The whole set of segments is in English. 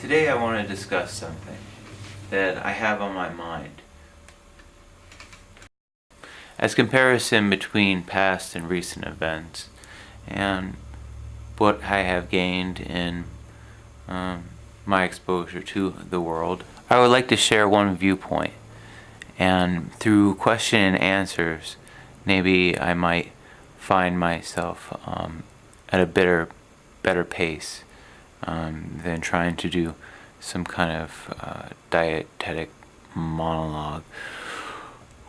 Today I want to discuss something that I have on my mind. As comparison between past and recent events and what I have gained in my exposure to the world, I would like to share one viewpoint, and through question and answers maybe I might find myself at a better pace than trying to do some kind of dietetic monologue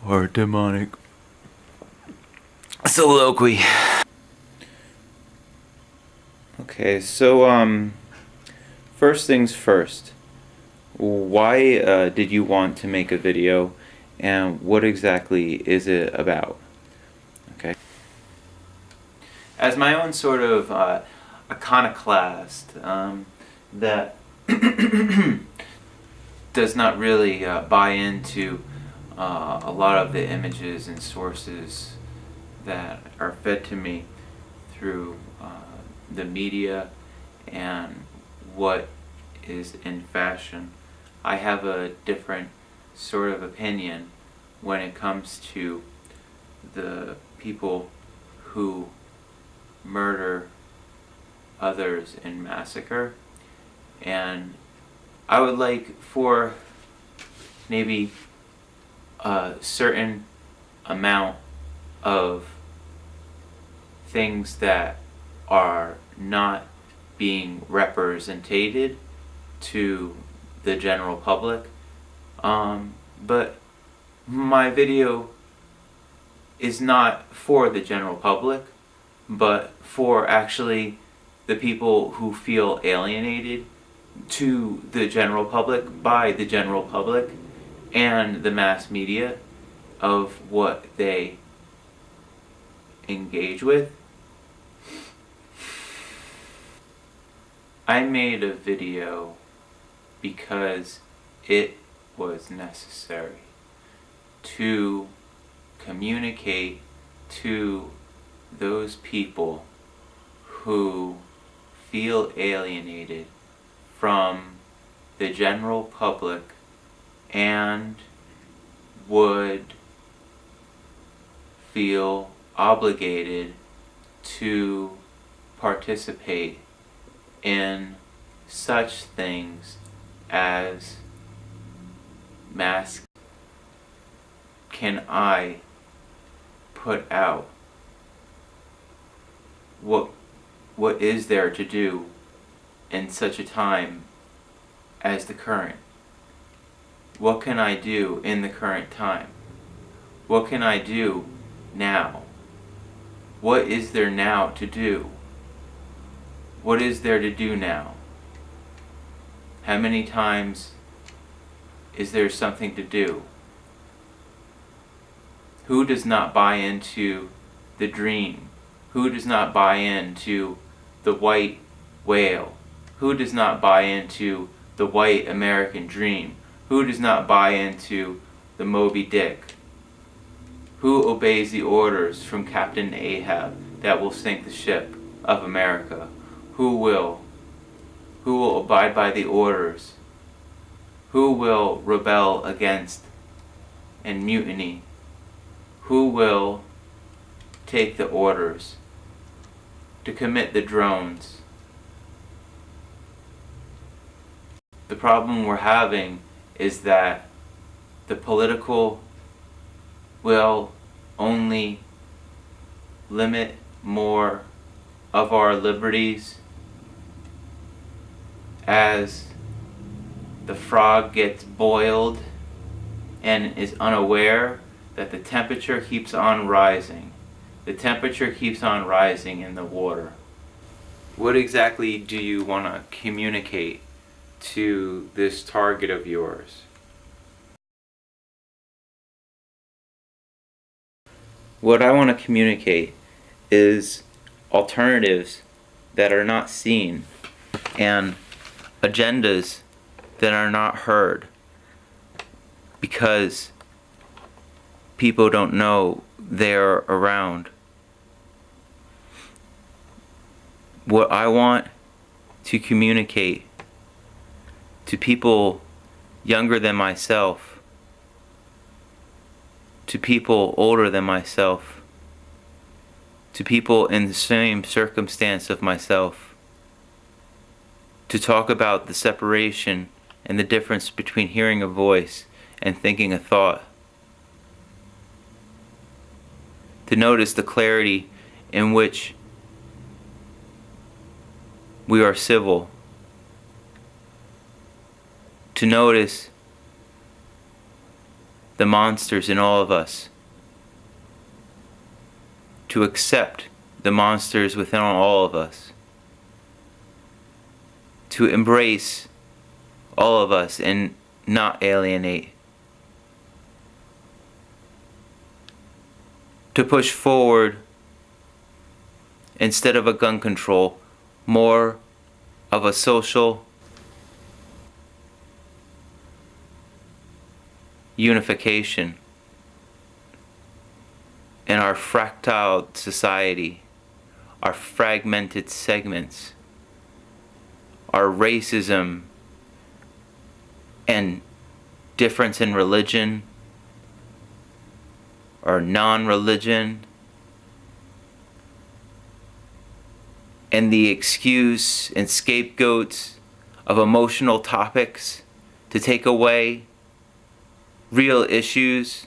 or demonic soliloquy. Okay, so first things first, why did you want to make a video, and what exactly is it about? Okay. As my own sort of iconoclast that does not really buy into a lot of the images and sources that are fed to me through the media and what is in fashion, I have a different sort of opinion when it comes to the people who murder others in massacre. And I would like for maybe a certain amount of things that are not being represented to the general public. But my video is not for the general public, but for actually the people who feel alienated to the general public by the general public and the mass media of what they engage with. I made a video because it was necessary to communicate to those people who feel alienated from the general public and would feel obligated to participate in such things as mass. Can I put out? What is there to do in such a time as the current? What can I do in the current time? What can I do now? What is there now to do? What is there to do now? How many times is there something to do? Who does not buy into the dream? Who does not buy into the white whale? Who does not buy into the white American dream? Who does not buy into the Moby Dick? Who obeys the orders from Captain Ahab that will sink the ship of America? Who will abide by the orders? Who will rebel against and mutiny? Who will take the orders to commit the drones? The problem we're having is that the political will only limit more of our liberties as the frog gets boiled and is unaware that the temperature keeps on rising. The temperature keeps on rising in the water. What exactly do you want to communicate to this target of yours? What I want to communicate is alternatives that are not seen and agendas that are not heard because people don't know they're around. What I want to communicate to people younger than myself, to people older than myself, to people in the same circumstance of myself, to talk about the separation and the difference between hearing a voice and thinking a thought, to notice the clarity in which we are civil, to notice the monsters in all of us, to accept the monsters within all of us, to embrace all of us and not alienate, to push forward instead of a gun control, more of a social unification in our fractal society, our fragmented segments, our racism and difference in religion or non-religion, and the excuse and scapegoats of emotional topics to take away real issues